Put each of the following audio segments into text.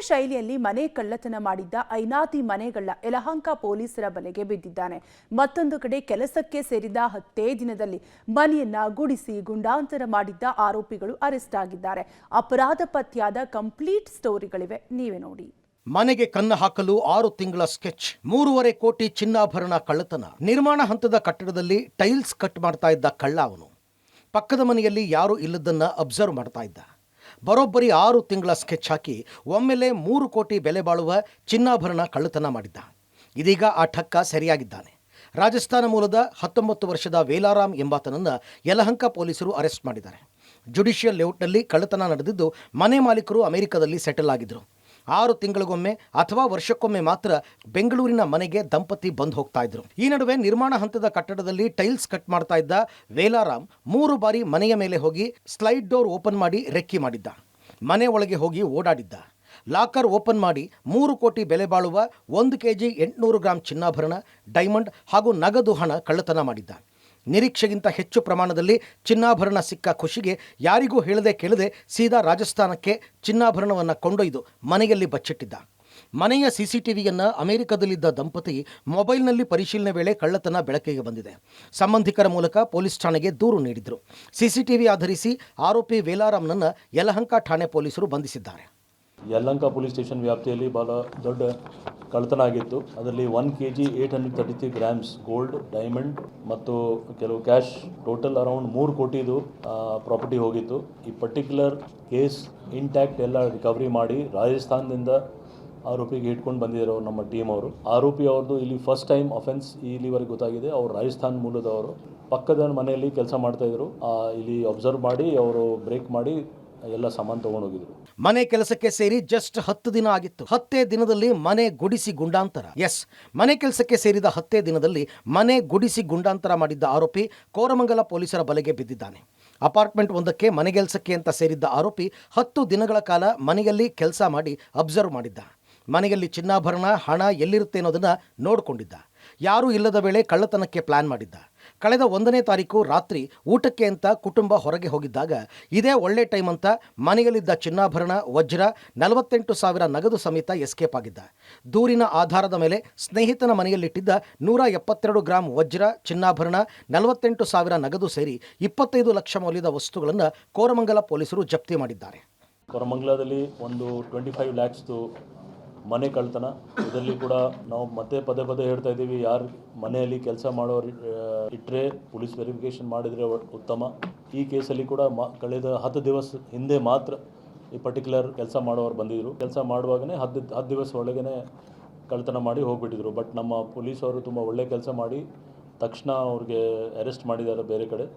ಶೈಲಿಯಲ್ಲಿ ಮನೆ ಕಳ್ಳತನ ಮಾಡಿದ್ದ ಐನಾತಿ ಮನೆಗಳ ಯಲಹಂಕ ಪೊಲೀಸರ ಬಲೆಗೆ ಬಿದ್ದಿದ್ದಾನೆ. ಮತ್ತೊಂದು ಕಡೆ ಕೆಲಸಕ್ಕೆ ಸೇರಿದ 10 ದಿನದಲ್ಲಿ ಮನೆಯನ್ನ ಗುಡಿಸಿ ಗುಂಡಾಂತರ ಮಾಡಿದ್ದ ಆರೋಪಿಗಳು ಅರೆಸ್ಟ್ ಆಗಿದ್ದಾರೆ. ಅಪರಾಧ ಪತ್ತೆಯಾದ ಕಂಪ್ಲೀಟ್ ಸ್ಟೋರಿಗಳಿವೆ, ನೀವೇ ನೋಡಿ. ಮನೆಗೆ ಕನ್ನ ಹಾಕಲು 6 ತಿಂಗಳ ಸ್ಕೆಚ್, 3.5 ಕೋಟಿ ಚಿನ್ನಾಭರಣ ಕಳ್ಳತನ. ನಿರ್ಮಾಣ ಹಂತದ ಕಟ್ಟಡದಲ್ಲಿ ಟೈಲ್ಸ್ ಕಟ್ ಮಾಡ್ತಾ ಇದ್ದ ಕಳ್ಳ ಅವನು. ಪಕ್ಕದ ಮನೆಯಲ್ಲಿ ಯಾರೂ ಇಲ್ಲದನ್ನ ಅಬ್ಸರ್ವ್ ಮಾಡ್ತಾ ಇದ್ದ. ಬರೋಬ್ಬರಿ 6 ತಿಂಗಳ ಸ್ಕೆಚ್ ಹಾಕಿ ಒಮ್ಮೆಲೆ 3 ಕೋಟಿ ಬೆಲೆ ಬಾಳುವ ಚಿನ್ನಾಭರಣ ಕಳ್ಳತನ ಮಾಡಿದ್ದ. ಇದೀಗ ಆ ಠಕ್ಕ ಸರಿಯಾಗಿದ್ದಾನೆ. ರಾಜಸ್ಥಾನ ಮೂಲದ 19 ವರ್ಷದ ವೇಲಾರಾಮ್ ಎಂಬಾತನನ್ನು ಯಲಹಂಕ ಪೊಲೀಸರು ಅರೆಸ್ಟ್ ಮಾಡಿದ್ದಾರೆ. ಜುಡಿಷಿಯಲ್ ಲೇಔಟ್ನಲ್ಲಿ ಕಳ್ಳತನ ನಡೆದಿದ್ದು ಮನೆ ಮಾಲೀಕರು ಅಮೆರಿಕದಲ್ಲಿ ಸೆಟಲ್ ಆಗಿದ್ರು. 6 ತಿಂಗಳಿಗೊಮ್ಮೆ ಅಥವಾ ವರ್ಷಕ್ಕೊಮ್ಮೆ ಮಾತ್ರ ಬೆಂಗಳೂರಿನ ಮನೆಗೆ ದಂಪತಿ ಬಂದು ಹೋಗ್ತಾ ಇದ್ರು. ಈ ನಡುವೆ ನಿರ್ಮಾಣ ಹಂತದ ಕಟ್ಟಡದಲ್ಲಿ ಟೈಲ್ಸ್ ಕಟ್ ಮಾಡ್ತಾ ಇದ್ದ ವೇಲಾರಾಮ್ 3 ಬಾರಿ ಮನೆಯ ಮೇಲೆ ಹೋಗಿ ಸ್ಲೈಡ್ ಡೋರ್ ಓಪನ್ ಮಾಡಿ ರೆಕ್ಕಿ ಮಾಡಿದ್ದ. ಮನೆ ಒಳಗೆ ಹೋಗಿ ಓಡಾಡಿದ್ದ. ಲಾಕರ್ ಓಪನ್ ಮಾಡಿ 3 ಕೋಟಿ ಬೆಲೆ ಬಾಳುವ 1 ಕೆಜಿ 800 ಗ್ರಾಂ ಚಿನ್ನಾಭರಣ, ಡೈಮಂಡ್ ಹಾಗೂ ನಗದು ಹಣ ಕಳ್ಳತನ ಮಾಡಿದ್ದ. ನಿರೀಕ್ಷೆಗಿಂತ ಹೆಚ್ಚು ಪ್ರಮಾಣದಲ್ಲಿ ಚಿನ್ನಾಭರಣ ಸಿಕ್ಕ ಖುಷಿಗೆ ಯಾರಿಗೂ ಹೇಳದೆ ಕೇಳದೆ ಸೀದಾ ರಾಜಸ್ಥಾನಕ್ಕೆ ಚಿನ್ನಾಭರಣವನ್ನು ಕೊಂಡೊಯ್ದು ಮನೆಯಲ್ಲಿ ಬಚ್ಚಿಟ್ಟಿದ್ದ. ಮನೆಯ ಸಿಸಿಟಿವಿಯನ್ನು ಅಮೆರಿಕದಲ್ಲಿದ್ದ ದಂಪತಿ ಮೊಬೈಲ್ನಲ್ಲಿ ಪರಿಶೀಲನೆ ವೇಳೆ ಕಳ್ಳತನ ಬೆಳಕಿಗೆ ಬಂದಿದೆ. ಸಂಬಂಧಿಕರ ಮೂಲಕ ಪೊಲೀಸ್ ಠಾಣೆಗೆ ದೂರು ನೀಡಿದ್ರು. ಸಿಸಿಟಿವಿ ಆಧರಿಸಿ ಆರೋಪಿ ವೇಲಾರಾಮ್ನನ್ನು ಯಲಹಂಕ ಠಾಣೆ ಪೊಲೀಸರು ಬಂಧಿಸಿದ್ದಾರೆ. ಯಲಹಂಕ ಪೊಲೀಸ್ ಸ್ಟೇಷನ್ ವ್ಯಾಪ್ತಿಯಲ್ಲಿ ಭಾಳ ದೊಡ್ಡ ಕಳ್ಳತನ ಆಗಿತ್ತು. ಅದರಲ್ಲಿ 1 kg 833 ಗ್ರಾಮ್ಸ್ ಗೋಲ್ಡ್, ಡೈಮಂಡ್ ಮತ್ತು ಕೆಲವು ಕ್ಯಾಶ್, ಟೋಟಲ್ ಅರೌಂಡ್ 3 ಕೋಟಿದು ಪ್ರಾಪರ್ಟಿ ಹೋಗಿತ್ತು. ಈ ಪರ್ಟಿಕ್ಯುಲರ್ ಕೇಸ್ ಇಂಟ್ಯಾಕ್ಟ್ ಎಲ್ಲ ರಿಕವರಿ ಮಾಡಿ ರಾಜಸ್ಥಾನದಿಂದ ಆರೋಪಿಗೆ ಇಟ್ಕೊಂಡು ಬಂದಿದ್ದಾರೆ ನಮ್ಮ ಟೀಮ್ ಅವರು. ಆರೋಪಿ ಅವ್ರದ್ದು ಇಲ್ಲಿ ಫಸ್ಟ್ ಟೈಮ್ ಅಫೆನ್ಸ್ ಇಲ್ಲಿವರೆಗೆ ಗೊತ್ತಾಗಿದೆ. ಅವರು ರಾಜಸ್ಥಾನ ಮೂಲದವರು. ಪಕ್ಕದ ಮನೆಯಲ್ಲಿ ಕೆಲಸ ಮಾಡ್ತಾಯಿದ್ರು. ಇಲ್ಲಿ ಅಬ್ಸರ್ವ್ ಮಾಡಿ ಅವರು ಬ್ರೇಕ್ ಮಾಡಿ ಎಲ್ಲ ಸಾಮಾನು ತಗೊಂಡೋಗಿದ್ರು. ಮನೆ ಕೆಲಸಕ್ಕೆ ಸೇರಿ ಜಸ್ಟ್ 10 ದಿನ ಆಗಿತ್ತು. 10 ದಿನದಲ್ಲಿ ಮನೆ ಗುಡಿಸಿ ಗುಂಡಾಂತರ. ಮನೆ ಕೆಲಸಕ್ಕೆ ಸೇರಿದ 10 ದಿನದಲ್ಲಿ ಮನೆ ಗುಡಿಸಿ ಗುಂಡಾಂತರ ಮಾಡಿದ್ದ ಆರೋಪಿ ಕೋರಮಂಗಲ ಪೊಲೀಸರ ಬಲೆಗೆ ಬಿದ್ದಿದ್ದಾನೆ. ಅಪಾರ್ಟ್ಮೆಂಟ್ ಒಂದಕ್ಕೆ ಮನೆಗೆಲಸಕ್ಕೆ ಅಂತ ಸೇರಿದ್ದ ಆರೋಪಿ 10 ದಿನಗಳ ಕಾಲ ಮನೆಯಲ್ಲಿ ಕೆಲಸ ಮಾಡಿ ಅಬ್ಸರ್ವ್ ಮಾಡಿದ್ದ. ಮನೆಯಲ್ಲಿ ಚಿನ್ನಾಭರಣ, ಹಣ ಎಲ್ಲಿರುತ್ತೆ ಅನ್ನೋದನ್ನ ನೋಡಿಕೊಂಡಿದ್ದ. ಯಾರೂ ಇಲ್ಲದ ವೇಳೆ ಕಳ್ಳತನಕ್ಕೆ ಪ್ಲಾನ್ ಮಾಡಿದ್ದ. ಕಳೆದ 1ನೇ ತಾರೀಕು ರಾತ್ರಿ ಊಟಕ್ಕೆ ಅಂತ ಕುಟುಂಬ ಹೊರಗೆ ಹೋಗಿದ್ದಾಗ ಇದೇ ಒಳ್ಳೆ ಟೈಮ್ ಅಂತ ಮನೆಯಲ್ಲಿದ್ದ ಚಿನ್ನಾಭರಣ, ವಜ್ರ, 48,000 ನಗದು ಸಮೇತ ಎಸ್ಕೇಪ್ ಆಗಿದ್ದ. ದೂರಿನ ಆಧಾರದ ಮೇಲೆ ಸ್ನೇಹಿತನ ಮನೆಯಲ್ಲಿಟ್ಟಿದ್ದ 172 ಗ್ರಾಂ ವಜ್ರ, ಚಿನ್ನಾಭರಣ, 48,000 ನಗದು ಸೇರಿ 25 ಲಕ್ಷ ಮೌಲ್ಯದ ವಸ್ತುಗಳನ್ನು ಕೋರಮಂಗಲ ಪೊಲೀಸರು ಜಪ್ತಿ ಮಾಡಿದ್ದಾರೆ. ಕೋರಮಂಗಲದಲ್ಲಿ ಒಂದು 25 ಲ್ಯಾಕ್ಸ್ದು ಮನೆ ಕಳ್ಳತನ. ಇದರಲ್ಲಿ ಕೂಡ ನಾವು ಮತ್ತೆ ಪದೇ ಹೇಳ್ತಾ ಇದ್ದೀವಿ, ಯಾರು ಮನೆಯಲ್ಲಿ ಕೆಲಸ ಮಾಡೋರು ಇಟ್ಟರೆ ಪೊಲೀಸ್ ವೆರಿಫಿಕೇಷನ್ ಮಾಡಿದರೆ ಉತ್ತಮ. ಈ ಕೇಸಲ್ಲಿ ಕೂಡ ಕಳೆದ 10 ದಿವಸ ಹಿಂದೆ ಮಾತ್ರ ಈ ಪರ್ಟಿಕ್ಯುಲರ್ ಕೆಲಸ ಮಾಡೋರು ಬಂದಿದ್ದರು. ಕೆಲಸ ಮಾಡುವಾಗಲೇ 10 ದಿವಸ ಒಳಗೇ ಕಳ್ಳತನ ಮಾಡಿ ಹೋಗಿಬಿಟ್ಟಿದ್ರು. ಬಟ್ ನಮ್ಮ ಪೊಲೀಸವರು ತುಂಬ ಒಳ್ಳೆ ಕೆಲಸ ಮಾಡಿ ತಕ್ಷಣ ಅವ್ರಿಗೆ ಅರೆಸ್ಟ್ ಮಾಡಿದ್ದಾರೆ. ಬೇರೆ ಕಡೆ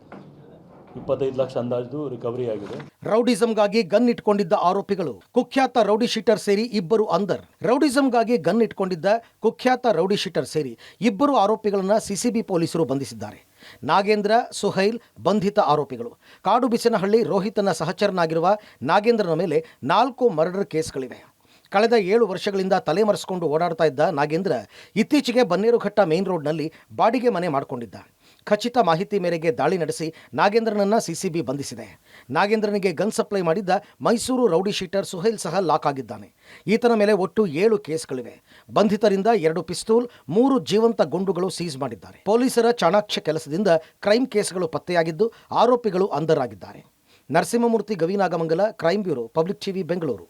25 ಲಕ್ಷ ಅಂದಾಜು ರಿಕವರಿ ಆಗಿದೆ. ರೌಡಿಸಂಗಾಗಿ ಗನ್ ಇಟ್ಕೊಂಡಿದ್ದ ಆರೋಪಿಗಳು ಕುಖ್ಯಾತ ರೌಡಿ ಶೀಟರ್ ಸೇರಿ ಇಬ್ಬರು ಅಂದರ್. ರೌಡಿಸಂಗಾಗಿ ಗನ್ ಇಟ್ಕೊಂಡಿದ್ದ ಕುಖ್ಯಾತ ರೌಡಿ ಶೀಟರ್ ಸೇರಿ ಇಬ್ಬರು ಆರೋಪಿಗಳನ್ನ ಸಿಸಿಬಿ ಪೊಲೀಸರು ಬಂಧಿಸಿದ್ದಾರೆ. ನಾಗೇಂದ್ರ, ಸುಹೈಲ್ ಬಂಧಿತ ಆರೋಪಿಗಳು. ಕಾಡುಬಿಸನಹಳ್ಳಿ ರೋಹಿತನ ಸಹಚರನಾಗಿರುವ ನಾಗೇಂದ್ರನ ಮೇಲೆ 4 ಮರ್ಡರ್ ಕೇಸ್ಗಳಿವೆ. ಕಳೆದ 7 ವರ್ಷಗಳಿಂದ ತಲೆಮರೆಸಿಕೊಂಡು ಓಡಾಡ್ತಾ ಇದ್ದ ನಾಗೇಂದ್ರ ಇತ್ತೀಚೆಗೆ ಬನ್ನೇರುಘಟ್ಟ ಮೇನ್ ರೋಡ್ನಲ್ಲಿ ಬಾಡಿಗೆ ಮನೆ ಮಾಡಿಕೊಂಡಿದ್ದ. ಖಚಿತ ಮಾಹಿತಿ ಮೇರೆಗೆ ದಾಳಿ ನಡೆಸಿ ನಾಗೇಂದ್ರನನ್ನು ಸಿಸಿಬಿ ಬಂಧಿಸಿದೆ. ನಾಗೇಂದ್ರನಿಗೆ ಗನ್ ಸಪ್ಲೈ ಮಾಡಿದ್ದ ಮೈಸೂರು ರೌಡಿ ಶೀಟರ್ ಸುಹೈಲ್ ಸಹ ಲಾಕ್ ಆಗಿದ್ದಾನೆ. ಈತನ ಮೇಲೆ ಒಟ್ಟು 7 ಕೇಸ್ಗಳಿವೆ. ಬಂಧಿತರಿಂದ 2 ಪಿಸ್ತೂಲ್, 3 ಜೀವಂತ ಗುಂಡುಗಳು ಸೀಸ್ ಮಾಡಿದ್ದಾರೆ. ಪೊಲೀಸರ ಚಾಣಾಕ್ಷ ಕೆಲಸದಿಂದ ಕ್ರೈಮ್ ಕೇಸ್ಗಳು ಪತ್ತೆಯಾಗಿದ್ದು ಆರೋಪಿಗಳು ಅಂಧರಾಗಿದ್ದಾರೆ. Narasimhamurthy, Gavinagamangala, crime bureau, public TV, Bengaluru.